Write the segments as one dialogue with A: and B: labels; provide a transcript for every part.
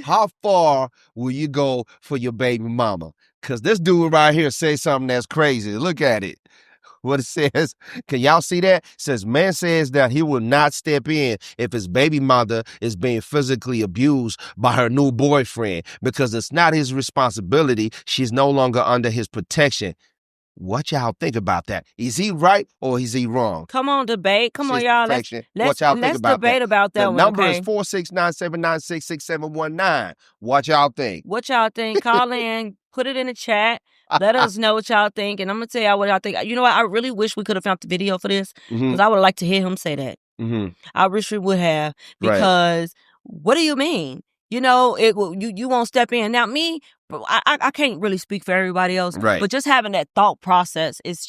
A: How far will you go for your baby mama? Because this dude right here says something that's crazy. Look at it. What it says, can y'all see that? It says, man says that he will not step in if his baby mother is being physically abused by her new boyfriend because it's not his responsibility. She's no longer under his protection. What y'all think about that? Is he right or is he wrong?
B: Come on, debate. Come on, y'all.
A: What y'all think about
B: debate
A: that?
B: about that
A: the
B: one.
A: number
B: Okay?
A: is 469-796-6719. What y'all think?
B: What y'all think? Call in, put it in the chat. Let us know what y'all think. And I'm going to tell y'all what y'all think. You know what? I really wish we could have found the video for this because I would like to hear him say that. I wish we would have because what do you mean? You know, you won't step in. Now, me, I can't really speak for everybody else, but just having that thought process, it's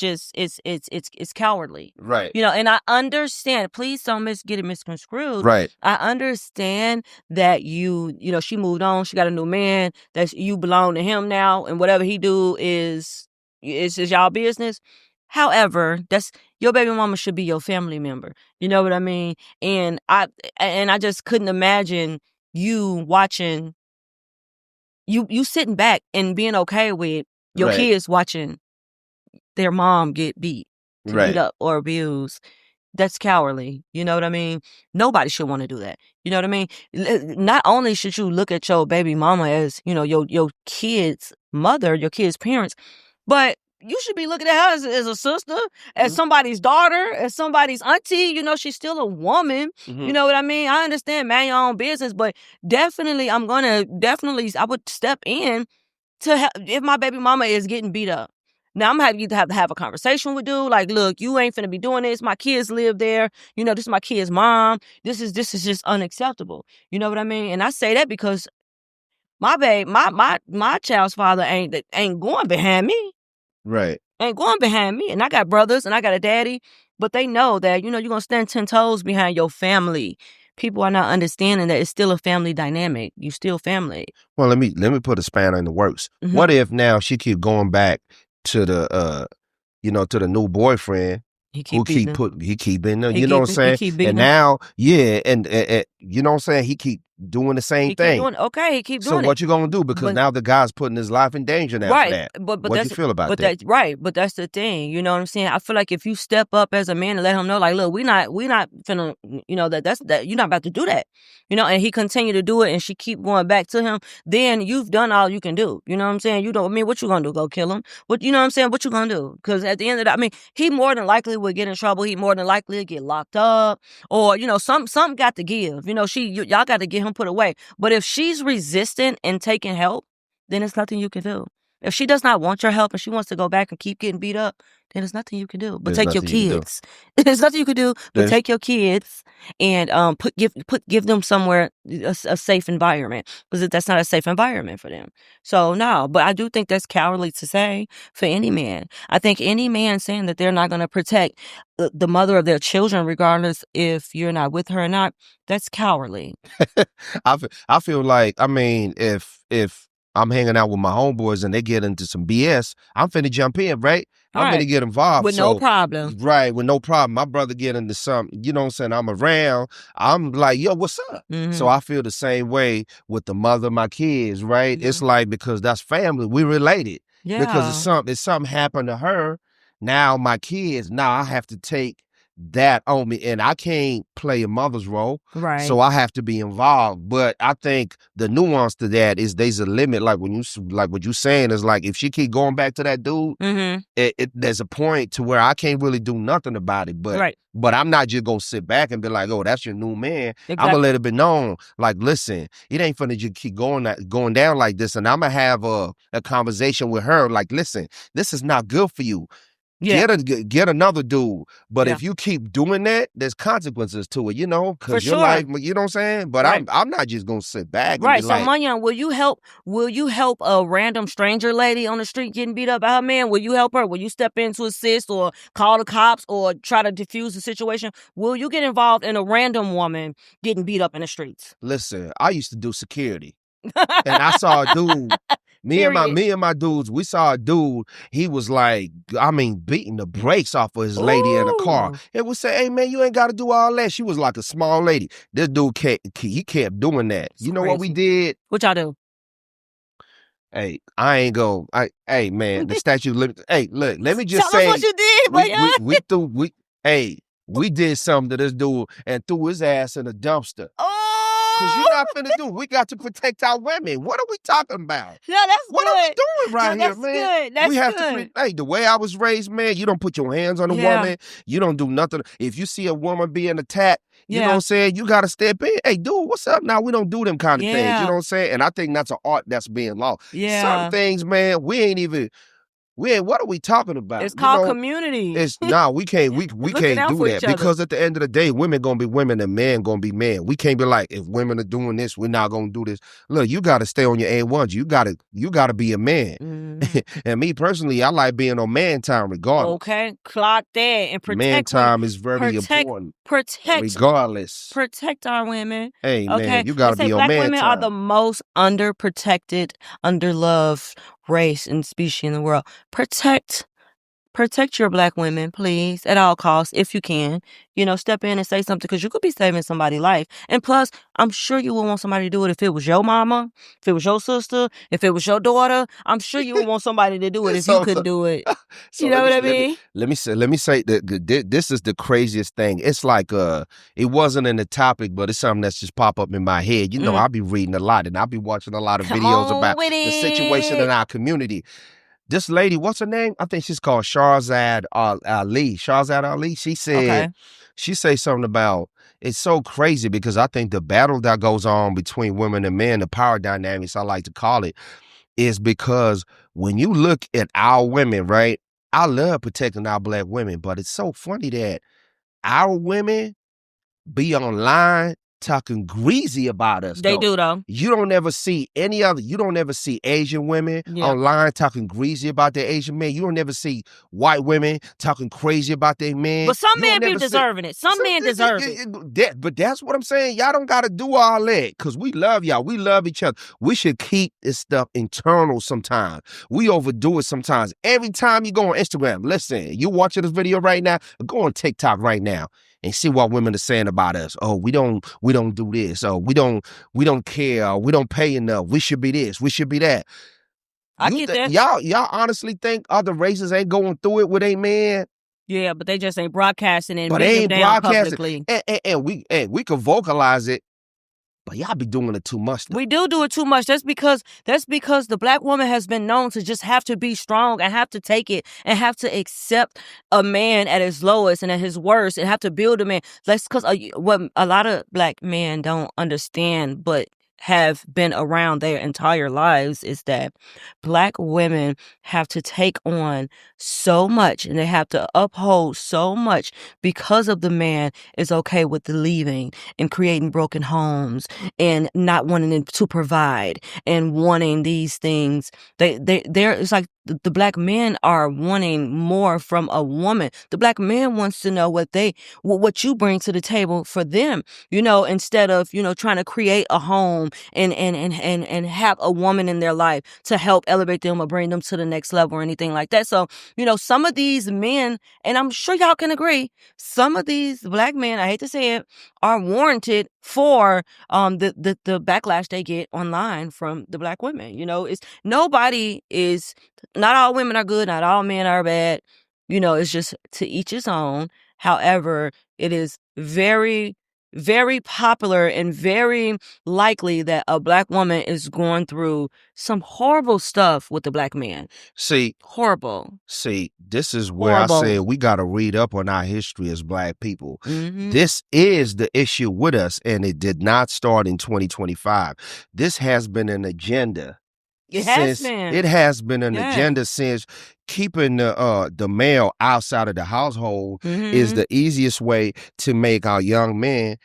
B: cowardly.
A: Right.
B: You know, and I understand. Please don't get it misconstrued.
A: Right.
B: I understand that you know, she moved on. She got a new man. That you belong to him now, and whatever he do is y'all business. However, that's your baby mama should be your family member. You know what I mean? And I just couldn't imagine you watching, you sitting back and being okay with your kids watching their mom get beat up or abused. That's cowardly. You know what I mean? Nobody should want to do that. You know what I mean? Not only should you look at your baby mama as, you know, your kid's mother, your kid's parents, but you should be looking at her as a sister, as somebody's daughter, as somebody's auntie. You know, she's still a woman. You know what I mean? I understand, man, your own business, but definitely, I would step in to if my baby mama is getting beat up. Now, I'm going to have to have a conversation with dude. Like, look, you ain't finna be doing this. My kids live there. You know, this is my kid's mom. This is just unacceptable. You know what I mean? And I say that because my child's father ain't going behind me.
A: Right.
B: Ain't going behind me. And I got brothers and I got a daddy. But they know that, you know, you're going to stand 10 toes behind your family. People are not understanding that it's still a family dynamic. You still family.
A: Well, let me put a spanner in the works. What if now she keep going back to the to the new boyfriend? He keep beating, you know what I'm saying? And now, and you know what I'm saying? He keep doing the same thing.
B: He keep doing it.
A: So what you gonna do? Because now the guy's putting his life in danger now for that. But what you feel about that?
B: But that's the thing. You know what I'm saying? I feel like if you step up as a man and let him know, like, look, we not finna, you know, that's you're not about to do that. You know, and he continue to do it and she keep going back to him, then you've done all you can do. You know what I'm saying? You don't, I mean, what you gonna do? Go kill him? What, you know what I'm saying? What you gonna do? Because at the end of the, I mean, he more than likely would get in trouble. He more than likely would get locked up, or, you know, something got to give. You know, y'all got to get him put away. But if she's resistant and taking help, then there's nothing you can do. If she does not want your help and she wants to go back and keep getting beat up, then there's nothing you can do. But take your kids. There's nothing you can do but take your kids and give them somewhere, a safe environment, because that's not a safe environment for them. So no, but I do think that's cowardly to say for any man. I think any man saying that they're not going to protect the mother of their children, regardless if you're not with her or not, that's cowardly.
A: I feel like, I mean, if I'm hanging out with my homeboys and they get into some BS, I'm finna jump in, right? I'm finna get involved.
B: With no problem.
A: Right, with no problem. My brother get into something, you know what I'm saying? I'm around. I'm like, yo, what's up? So I feel the same way with the mother of my kids, right? It's like, because that's family. We related.
B: Yeah.
A: Because if something happened to her, now my kids, now I have to take that on me, and I can't play a mother's role,
B: right? So
A: I have to be involved. But I think the nuance to that is there's a limit. Like what you're saying is, like, if she keep going back to that dude, there's a point to where I can't really do nothing about it. But but I'm not just gonna sit back and be like, oh, that's your new man. Exactly. I'm gonna let it be known, like, listen, it ain't finna just keep going down like this, and I'm gonna have a conversation with her, like, listen, this is not good for you. Yeah. Get another dude. But if you keep doing that, there's consequences to it, you know, because your life, you know what I'm saying? But I'm not just going to sit back. And be
B: so,
A: like,
B: Manyan, will you help a random stranger lady on the street getting beat up by her man? Will you help her? Will you step in to assist or call the cops or try to defuse the situation? Will you get involved in a random woman getting beat up in the streets?
A: Listen, I used to do security. And I saw a dude Me and my dudes, we saw a dude, he was like, I mean, beating the brakes off of his lady in the car. And we said, hey man, you ain't gotta do all that. She was like a small lady. This dude he kept doing that. You know what we did?
B: What y'all do?
A: Hey, I ain't go. Hey man, the statute limit. Hey, look, let me just
B: Tell
A: say,
B: us what you did,
A: we did something to this dude and threw his ass in a dumpster. Cause you're not finna do. We got to protect our women. What are we talking about?
B: No, that's
A: what
B: good.
A: Are we doing right here,
B: that's
A: man?
B: Good. That's
A: we have
B: good.
A: to. Hey, the way I was raised, man, you don't put your hands on a woman. You don't do nothing. If you see a woman being attacked, you know what I'm saying? You got to step in. Hey, dude, what's up? Now we don't do them kind of things. You know what I'm saying? And I think that's an art that's being lost. Some things, man, what are we talking about?
B: It's called community.
A: We can't do that because at the end of the day, women gonna be women and men gonna be men. We can't be like, if women are doing this, we're not gonna do this. Look, you gotta stay on your A1s. You gotta be a man. And me personally, I like being on man time regardless.
B: Okay, clock that and protect.
A: Man time is very important. Regardless.
B: Protect our women.
A: Hey man, you gotta be on man time.
B: Black women are the most underprotected, underloved race and species in the world. Protect your black women, please, at all costs, if you can. You know, step in and say something because you could be saving somebody's life. And plus, I'm sure you would want somebody to do it if it was your mama, if it was your sister, if it was your daughter. I'm sure you would want somebody to do it if you couldn't do it. You know what I mean?
A: Let me say that this is the craziest thing. It's like it wasn't in the topic, but it's something that's just pop up in my head. You know, I'll be reading a lot and I'll be watching a lot of videos about the situation in our community. This lady, what's her name? I think she's called Shahrzad Ali. Shahrzad Ali. She said, she say something about, it's so crazy because I think the battle that goes on between women and men, the power dynamics, I like to call it, is because when you look at our women, right? I love protecting our black women, but it's so funny that our women be online talking greasy about us.
B: They do though.
A: You don't ever see Asian women online talking greasy about their Asian men. You don't ever see white women talking crazy about their men.
B: But some men be deserving it. Some men deserve it.
A: But that's what I'm saying. Y'all don't got to do all that because we love y'all. We love each other. We should keep this stuff internal sometimes. We overdo it sometimes. Every time you go on Instagram, listen, you watching this video right now, go on TikTok right now and see what women are saying about us. Oh, we don't do this. Oh, we don't care. We don't pay enough. We should be this. We should be that.
B: I get that.
A: Y'all honestly think other races ain't going through it with a man?
B: Yeah, but they just ain't broadcasting and beating them down publicly.
A: And we can vocalize it. But y'all be doing it too much.
B: We do it too much. That's because the black woman has been known to just have to be strong and have to take it and have to accept a man at his lowest and at his worst and have to build a man. That's because what a lot of black men don't understand, but have been around their entire lives, is that black women have to take on so much and they have to uphold so much because of the man is okay with the leaving and creating broken homes and not wanting to provide and wanting they're it's like the black men are wanting more from a woman. The black man wants to know what you bring to the table for them, you know, instead of, you know, trying to create a home and have a woman in their life to help elevate them or bring them to the next level or anything like that. So, you know, some of these men, and I'm sure y'all can agree, some of these black men, I hate to say it, are warranted for the backlash they get online from the black women. You know, not all women are good, not all men are bad. You know, it's just to each his own. However, it is very, very popular and very likely that a black woman is going through some horrible stuff with the black man. Horrible.
A: This is where I say we got to read up on our history as black people. Mm-hmm. This is the issue with us, and it did not start in 2025. This has been an agenda. It has been an agenda since keeping the male outside of the household is the easiest way to make our young men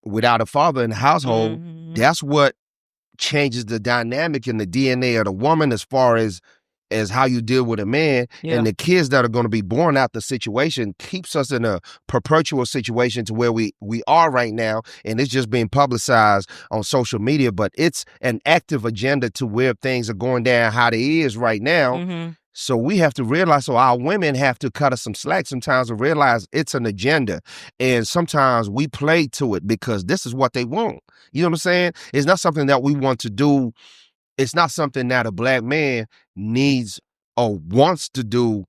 A: without a father in the household. That's what changes the dynamic in the DNA of the woman as far as as how you deal with a man.
B: Yeah.
A: And the kids that are going to be born out the situation keeps us in a perpetual situation to where we are right now. And it's just being publicized on social media, but it's an active agenda to where things are going down how they is right now.
B: Mm-hmm.
A: So we have to realize, so our women have to cut us some slack sometimes and realize it's an agenda. And sometimes we play to it because this is what they want. You know what I'm saying? It's not something that we want to do. It's not something that a black man needs or wants to do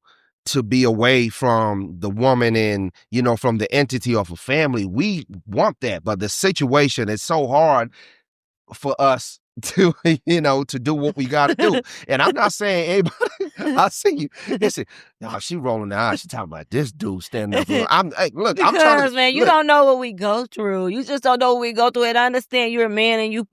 A: to be away from the woman and, you know, from the entity of a family. We want that, but the situation is so hard for us to, you know, to do what we got to do. And I'm not saying anybody, I see you. Listen, no, she rolling the eyes. She talking about this dude standing up. Hey, look,
B: because,
A: I'm trying to,
B: man, you don't know what we go through. You just don't know what we go through. And I understand you're a man and you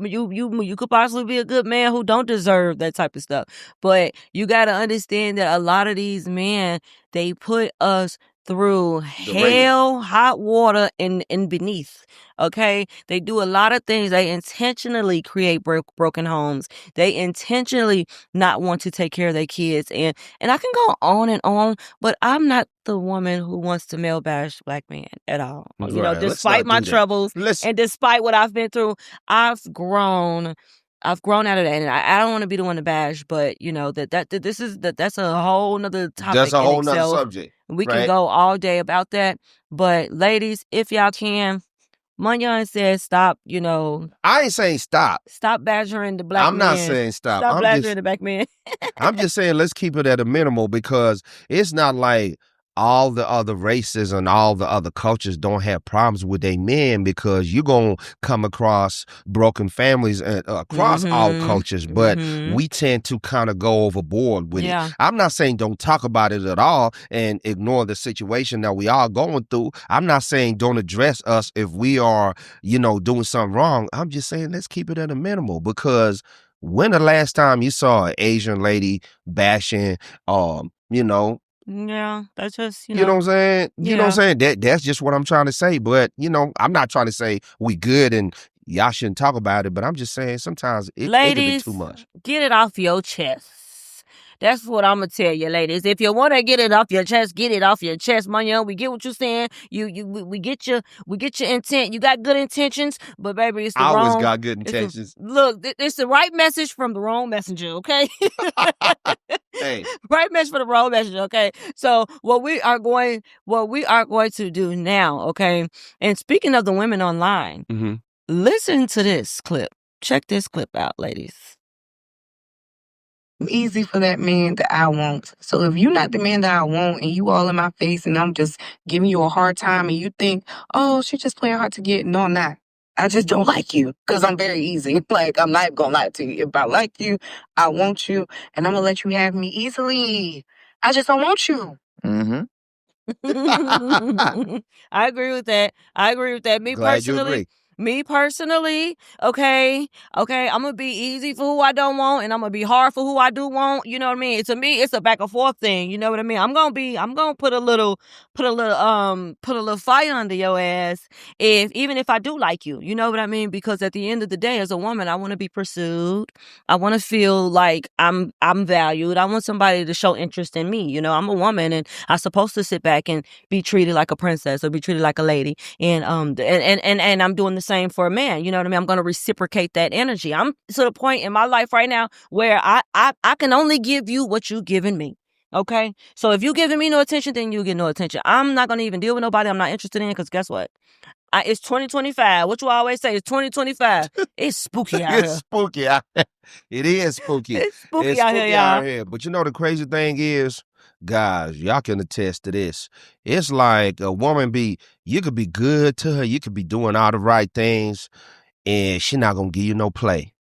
B: could possibly be a good man who don't deserve that type of stuff. But you got to understand that a lot of these men, they put us through hell, hot water, and beneath. Okay, they do a lot of things. They intentionally create broken homes. They intentionally not want to take care of their kids, and I can go on and on. But I'm not the woman who wants to male bash black men at all.
A: Right.
B: You know, despite my troubles and despite what I've been through, I've grown out of that, and I don't want to be the one to bash, but you know that's a whole nother topic.
A: That's a whole nother subject.
B: We can go all day about that. But ladies, if y'all can, Munyon says stop. You know,
A: I ain't saying stop.
B: Stop badgering the black man.
A: I'm not saying stop.
B: Stop badgering the black man.
A: I'm just saying let's keep it at a minimal, because it's not like all the other races and all the other cultures don't have problems with their men, because you're going to come across broken families across all cultures, but we tend to kind of go overboard with it. I'm not saying don't talk about it at all and ignore the situation that we are going through. I'm not saying don't address us if we are, you know, doing something wrong. I'm just saying let's keep it at a minimal, because when the last time you saw an Asian lady bashing, you know,
B: yeah, that's just,
A: you know what I'm saying? You know what I'm saying? That's just what I'm trying to say. But, you know, I'm not trying to say we good and y'all shouldn't talk about it, but I'm just saying sometimes it can be too much.
B: Get it off your chest. That's what I'm going to tell you, ladies. If you want to get it off your chest, get it off your chest, Munyon. We get what you're saying. We get your intent. You got good intentions, but baby, it's the wrong.
A: I always got good intentions.
B: Look, it's the right message from the wrong messenger, okay?
A: Hey.
B: Right message for the wrong messenger, okay? So what we are going to do now, okay? And speaking of the women online, listen to this clip. Check this clip out, ladies.
C: Easy for that man that I want. So if you're not the man that I want and you all in my face and I'm just giving you a hard time and you think, oh, she's just playing hard to get. No, I'm not. I just don't like you because I'm very easy. Like, I'm not going to lie to you. If I like you, I want you, and I'm going to let you have me easily. I just don't want you.
B: I agree with that. Me personally, okay, I'm gonna be easy for who I don't want, and I'm gonna be hard for who I do want. You know what I mean? It's a back and forth thing. You know what I mean? I'm gonna put a little fire under your ass even if I do like you. You know what I mean? Because at the end of the day, as a woman, I want to be pursued. I want to feel like I'm valued. I want somebody to show interest in me. You know, I'm a woman, and I'm supposed to sit back and be treated like a princess or be treated like a lady. And I'm doing the same for a man. You know what I mean? I'm going to reciprocate that energy. I'm to the point in my life right now where I can only give you what you're giving me. Okay? So if you're giving me no attention, then you get no attention. I'm not going to even deal with nobody I'm not interested in, because guess what? It's 2025. What you always say is 2025. It's spooky out here.
A: It's spooky out here. It is spooky.
B: It's spooky out here, y'all.
A: But you know the crazy thing is, guys, y'all can attest to this. It's like a woman you could be good to her, you could be doing all the right things, and she not gonna give you no play.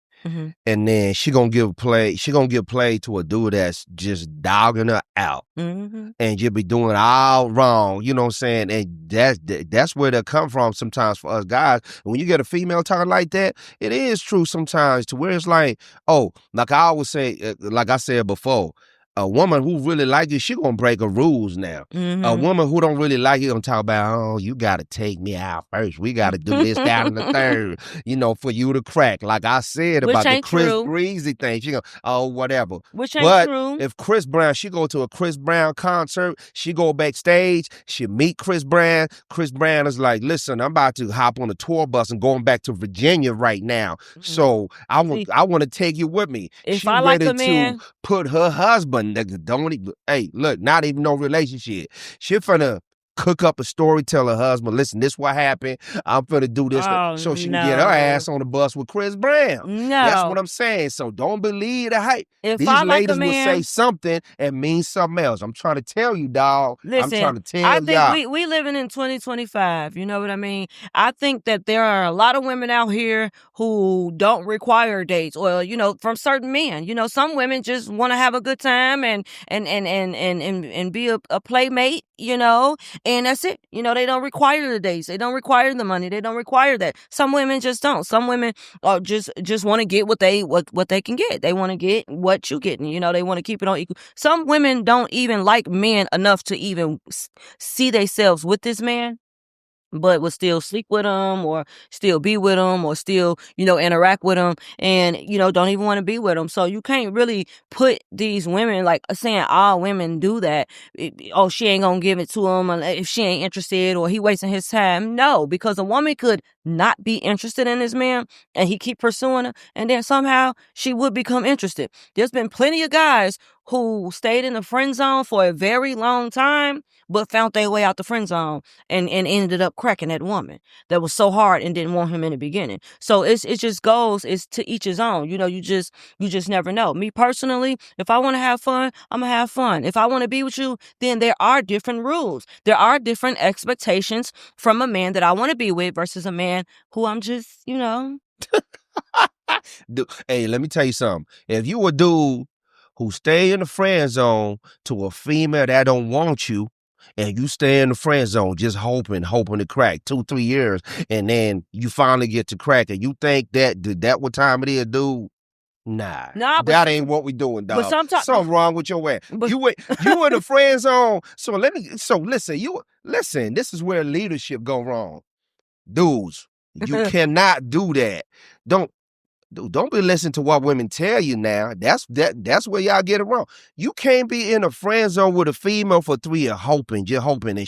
A: And then she gonna give play to a dude that's just dogging her out. And you'll be doing all wrong, you know what I'm saying? And that's where they come from sometimes for us guys. And when you get a female talking like that, it is true sometimes to where it's like, oh, like I always say, like I said before, A woman who really like you, she gonna break her rules now. A woman who don't really like you gonna talk about, oh, you gotta take me out first. We gotta do this, that, and the third, for you to crack. Like I said
B: Which
A: about the
B: ain't
A: Chris
B: true.
A: Breezy thing. She go, oh, whatever.
B: Which ain't
A: But
B: true.
A: if Chris Brown, she go to a Chris Brown concert, she go backstage, she meet Chris Brown. Chris Brown is like, listen, I'm about to hop on a tour bus and going back to Virginia right now. So I want to take you with me.
B: If
A: She
B: I like
A: ready
B: a man,
A: to put her husband, don't even, hey, look, not even no relationship. She finna cook up a story, tell her husband, listen, this what happened. I'm finna do this so she can get her ass on the bus with Chris Brown.
B: No.
A: That's what I'm saying. So don't believe the hype.
B: If
A: These
B: I like
A: ladies
B: a man,
A: will say something and mean something else. I'm trying to tell you, dog.
B: Listen,
A: I'm trying to tell
B: I think
A: y'all.
B: we living in 2025. You know what I mean? I think that there are a lot of women out here who don't require dates, or from certain men. Some women just want to have a good time and be a playmate. And that's it. They don't require the dates. They don't require the money. They don't require that. Some women just don't. Some women just want to get what they can get. They want to get what you getting. They want to keep it on equal. Some women don't even like men enough to even see themselves with this man, but will still sleep with him or still be with him or still, interact with him and, don't even want to be with him. So you can't really put these women, like saying all women do that. She ain't going to give it to him if she ain't interested or he wasting his time. No, because a woman could not be interested in this man and he keep pursuing her, and then somehow she would become interested. There's been plenty of guys who stayed in the friend zone for a very long time, but found their way out the friend zone and ended up cracking that woman that was so hard and didn't want him in the beginning. So it just goes, it's to each his own. You just never know. Me personally, if I want to have fun, I'm gonna have fun. If I want to be with you, then there are different rules. There are different expectations from a man that I want to be with versus a man who I'm just,
A: Hey, let me tell you something. If you a dude who stay in the friend zone to a female that don't want you, and you stay in the friend zone just hoping to crack 2-3 years, and then you finally get to crack, and you think that what time it is, dude? Nah, that ain't what we doing, dog.
B: But sometimes
A: something wrong with your ass. You in the friend zone. So listen. This is where leadership go wrong, dudes. You cannot do that. Don't be listening to what women tell you now. That's where y'all get it wrong. You can't be in a friend zone with a female for 3 years just hoping, and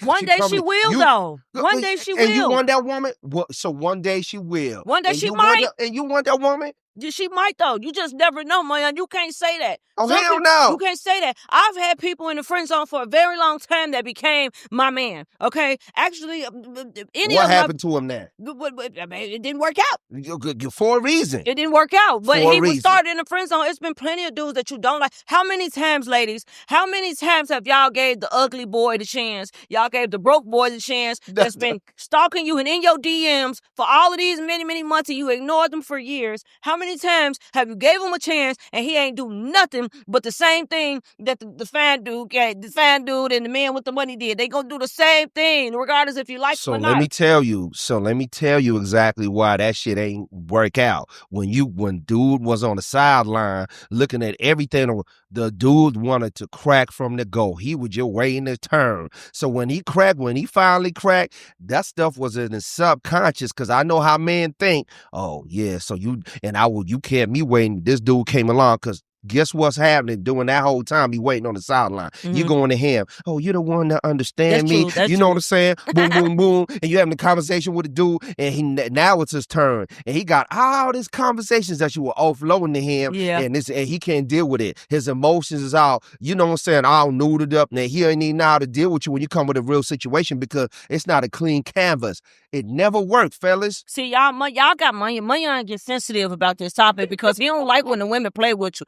B: one day she will though. One day she will.
A: And you want that woman? So one day she will.
B: One day she might.
A: And you want that woman?
B: She might though. You just never know, man. You can't say that.
A: Oh, hell no.
B: You can't say that. I've had people in the friend zone for a very long time that became my man. Okay, actually,
A: what happened to him now?
B: It didn't work out.
A: For a reason.
B: It didn't work out. But he was started in the friend zone. It's been plenty of dudes that you don't like. How many times, ladies? How many times have y'all gave the ugly boy the chance? Y'all gave the broke boy the chance that's been stalking you and in your DMs for all of these many months, and you ignored them for years. How many times have you gave him a chance and he ain't do nothing but the same thing that the fine dude and the man with the money did? They gonna do the same thing regardless if you like them or not.
A: So let me tell you exactly why that shit ain't work out. When dude was on the sideline looking at everything, the dude wanted to crack from the go. He was just waiting his turn. So when he finally cracked, that stuff was in his subconscious, because I know how men think. Oh yeah, so you kept me waiting. This dude came along, because guess what's happening during that whole time he waiting on the sideline? You going to him. Oh, you're the one that understand me.
B: That's
A: you know what I'm saying? Boom, boom, boom. And you having a conversation with the dude, and now it's his turn. And he got all these conversations that you were offloading to him.
B: Yeah.
A: And he can't deal with it. His emotions is all, you know what I'm saying, all noodled up. Now he ain't even know how to deal with you when you come with a real situation, because it's not a clean canvas. It never worked, fellas.
B: See, y'all got money. Money get sensitive about this topic because he don't like when the women play with you.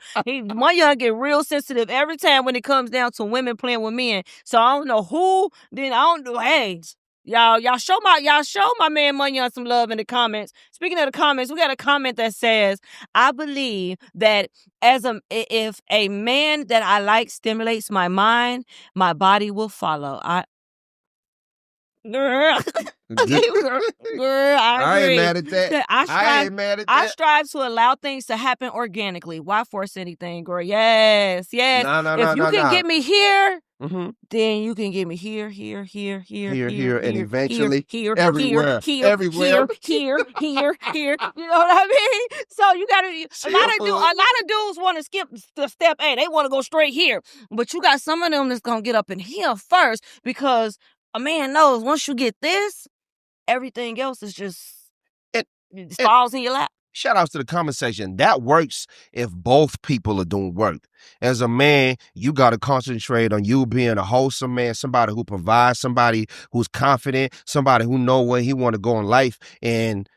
B: Money get real sensitive every time when it comes down to women playing with men. So I don't know who. Then I don't know. Hey, y'all show my man Money some love in the comments. Speaking of the comments, we got a comment that says, "I believe that if a man that I like stimulates my mind, my body will follow." Girl. Girl, I
A: ain't
B: agree.
A: mad at that. I ain't mad at that.
B: I strive to allow things to happen organically. Why force anything, girl? Yes. If you can get me here, then you can get me here,
A: and eventually
B: here,
A: everywhere.
B: here. You know what I mean? So you gotta. A lot of dudes want to skip the step A. They want to go straight here, but you got some of them that's gonna get up in here first, because a man knows once you get this, everything else is just it falls in your lap.
A: Shout outs to the comment section. That works if both people are doing work. As a man, you got to concentrate on you being a wholesome man, somebody who provides, somebody who's confident, somebody who know where he want to go in life. And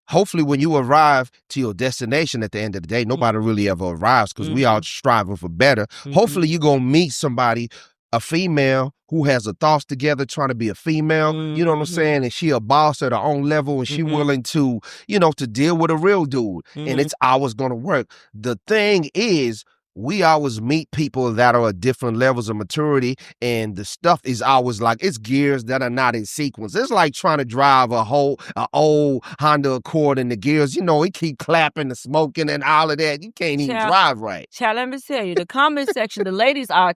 A: hopefully when you arrive to your destination at the end of the day, nobody really ever arrives, because we all striving for better. Hopefully you're going to meet somebody, a female who has her thoughts together, trying to be a female, you know what I'm saying? And she a boss at her own level, and she willing to, to deal with a real dude. And it's always going to work. The thing is, we always meet people that are at different levels of maturity, and the stuff is always like, it's gears that are not in sequence. It's like trying to drive a old Honda Accord, and the gears, it keep clapping and smoking and all of that. You can't even drive right.
B: Child, let me tell you, the comment section, the ladies are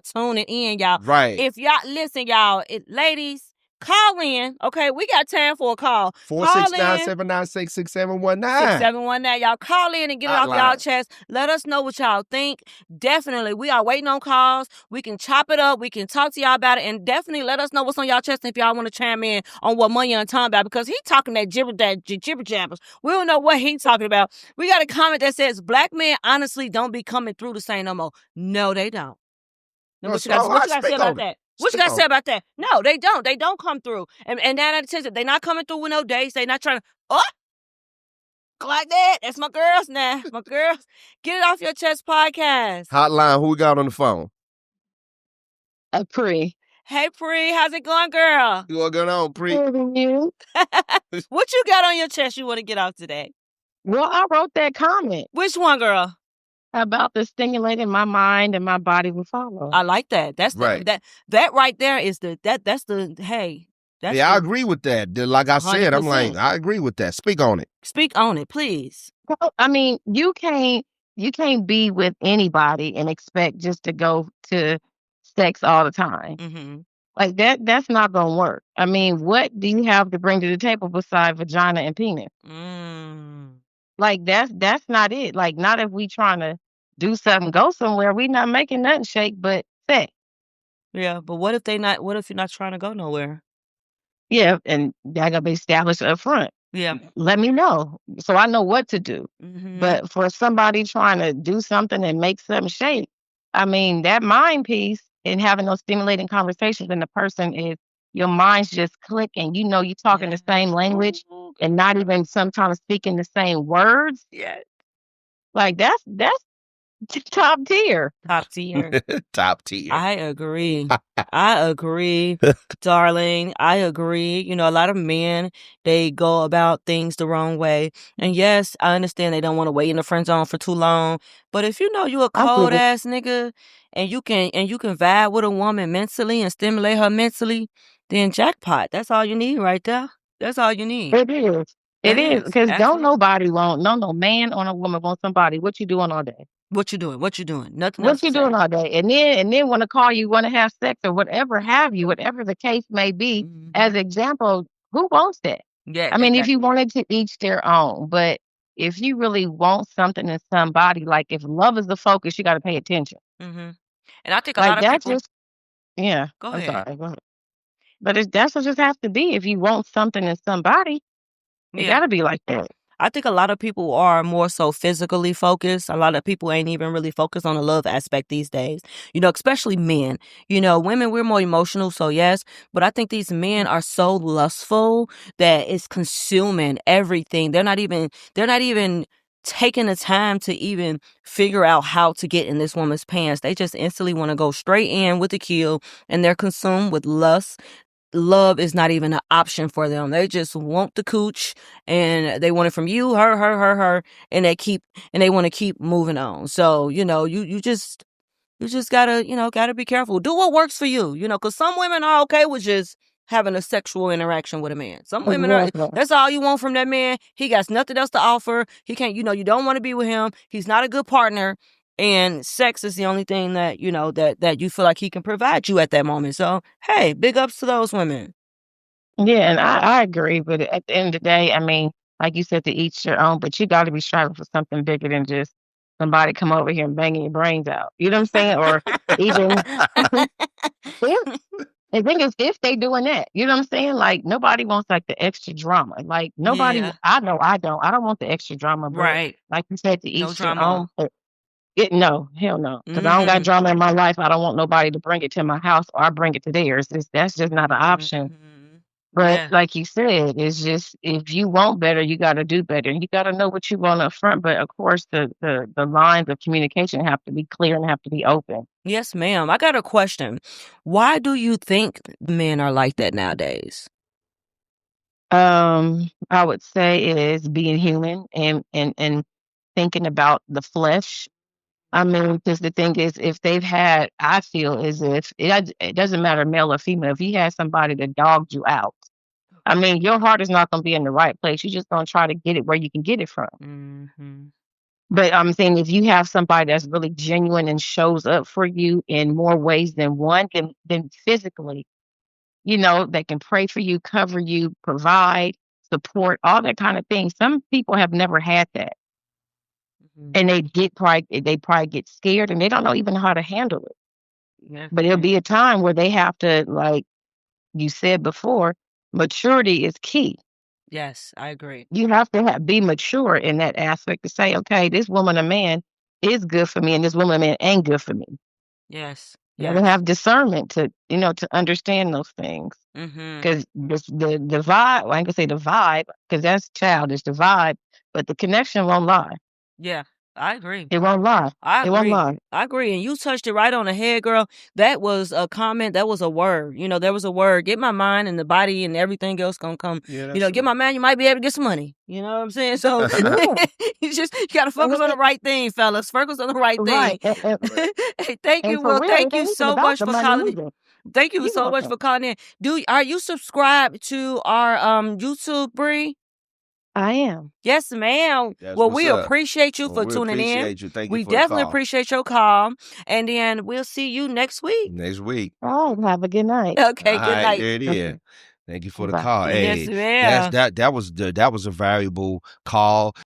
B: tuning in, y'all.
A: Right.
B: If y'all listen, y'all, ladies, call in. Okay, we got time for a call.
A: 469-796-6719.
B: 6719. Y'all call in and get it off y'all chest. Let us know what y'all think. Definitely, we are waiting on calls. We can chop it up. We can talk to y'all about it, and definitely let us know what's on y'all chest if y'all want to chime in on what Money on talking about, because he talking that jibber jabbers. We don't know what he's talking about. We got a comment that says black men honestly don't be coming through the same no more. No, they don't. What you got to say about that? What you got to say about that? No, they don't. They don't come through. And that says it. They not coming through with no dates. They not trying to, like that. That's my girls now. My girls. Get it off your chest podcast.
A: Hotline, who we got on the phone?
C: Pri.
B: Hey, Pri. How's it going, girl?
A: What's going on, Pri?
B: What you got on your chest you want to get off today?
C: Well, I wrote that comment.
B: Which one, girl?
C: About the stimulating my mind and my body will follow.
B: I like that. That's right. That right there is hey.
A: I agree with that. Like I said, 100%. I'm like, I agree with that. Speak on it.
B: Speak on it, please.
C: Well, I mean, you can't be with anybody and expect just to go to sex all the time. Like that's not gonna work. I mean, what do you have to bring to the table besides vagina and penis? Like that's not it. Like, not if we trying to do something, go somewhere. We not making nothing shake but sex.
B: Yeah, but what if you're not trying to go nowhere?
C: Yeah, and that gotta be established up front.
B: Yeah.
C: Let me know so I know what to do. But for somebody trying to do something and make something shake, I mean, that mind piece and having those stimulating conversations, and the person is, your mind's just clicking. You talking the same language and not even sometimes speaking the same words.
B: Yeah.
C: Like that's top tier.
B: Top tier.
A: Top tier.
B: I agree. Darling. I agree. A lot of men, they go about things the wrong way. And yes, I understand they don't want to wait in the friend zone for too long. But if you a cold ass nigga and you can vibe with a woman mentally and stimulate her mentally, then jackpot. That's all you need right there. That's all you need.
C: It is. It is. Because don't nobody want, no man or a woman want somebody. What you doing all day?
B: What you doing? Nothing.
C: What you doing all day? And then want to call you, want to have sex or whatever have you, whatever the case may be. As example, who wants that?
B: Yeah.
C: I mean, if you wanted to each their own, but if you really want something in somebody, like if love is the focus, you got to pay attention.
B: And I think a lot of people.
C: Yeah.
B: Go ahead.
C: I'm sorry. Go ahead. But that's what it just has to be. If you want something in somebody, it got to be like that.
B: I think a lot of people are more so physically focused. A lot of people ain't even really focused on the love aspect these days. Especially men. Women, we're more emotional, so yes. But I think these men are so lustful that it's consuming everything. They're not even taking the time to even figure out how to get in this woman's pants. They just instantly want to go straight in with the kill, and they're consumed with lust. Love is not even an option for them. They just want the cooch, and they want it from you, her, and they want to keep moving on. So, you just gotta be careful. Do what works for you, because some women are okay with just having a sexual interaction with a man. Some women
C: Exactly.
B: that's all you want from that man. He got nothing else to offer. He can't, you don't want to be with him. He's not a good partner. And sex is the only thing that, that you feel like he can provide you at that moment. So, hey, big ups to those women.
C: Yeah, and I agree, but at the end of the day, I mean, like you said, to each your own, but you got to be striving for something bigger than just somebody come over here and banging your brains out. You know what I'm saying? Or even if the thing is, if they doing that, you know what I'm saying? Like nobody wants like the extra drama. Like nobody,
B: Yeah.
C: I know I don't. I don't want the extra drama. But
B: Right.
C: like you said, to
B: No
C: each their
B: drama.
C: own. But no, hell no, because I don't got drama in my life. I don't want nobody to bring it to my house or I bring it to theirs. That's just not an option. But
B: Yeah.
C: like you said, it's just if you want better, you got to do better, and you got to know what you want up front. But of course, the lines of communication have to be clear and have to be open.
B: Yes, ma'am. I got a question. Why do you think men are like that nowadays?
C: I would say it is being human and thinking about the flesh. I mean, because the thing is, if they've had, I feel as if it doesn't matter male or female. If you had somebody that dogged you out, I mean, your heart is not going to be in the right place. You're just going to try to get it where you can get it from.
B: Mm-hmm.
C: But I'm saying if you have somebody that's really genuine and shows up for you in more ways than one, than physically, that can pray for you, cover you, provide, support, all that kind of thing. Some people have never had that.
B: Mm-hmm.
C: And they probably get scared and they don't know even how to handle it.
B: Yes,
C: But it'll be a time where they have to, like you said before, maturity is key.
B: yes, I agree.
C: You have to be mature in that aspect to say, okay, this woman or man is good for me and this woman or man ain't good for me.
B: Yes.
C: You got to have discernment to understand those things.
B: Mm-hmm.
C: Because the vibe, well, I ain't gonna say the vibe, because that's childish, the vibe, but the connection won't lie.
B: Yeah, I agree.
C: It won't lie.
B: I
C: It won't
B: agree.
C: lie.
B: I agree. And you touched it right on the head, girl. That was a comment. That was a word. There was a word. Get my mind and the body and everything else gonna come.
A: Yeah,
B: Get my mind, you might be able to get some money. You know what I'm saying? So
C: Yeah.
B: you gotta focus on the right thing, fellas. Focus on the right thing.
C: Right. And,
B: Hey, thank you.
C: and for
B: Well,
C: real,
B: thank
C: it
B: you
C: ain't even
B: so
C: about
B: much
C: the
B: for
C: money
B: calling.
C: either.
B: Thank you
C: You're
B: so much
C: welcome.
B: for calling in. Are you subscribed to our YouTube, Bree?
C: I am.
B: Yes, ma'am.
A: That's
B: Well,
A: what's
B: we
A: up.
B: appreciate you
A: Well,
B: for
A: we
B: tuning in.
A: appreciate you. Thank you
B: We
A: for the
B: definitely
A: call.
B: appreciate your call. And then we'll see you next week.
A: Next week.
C: All right. Have a good night.
B: Okay,
A: All
B: good
A: right,
B: night.
A: there it is. Thank you for the
C: Bye.
A: call.
B: Yes,
A: Hey,
B: ma'am.
A: that was a valuable call.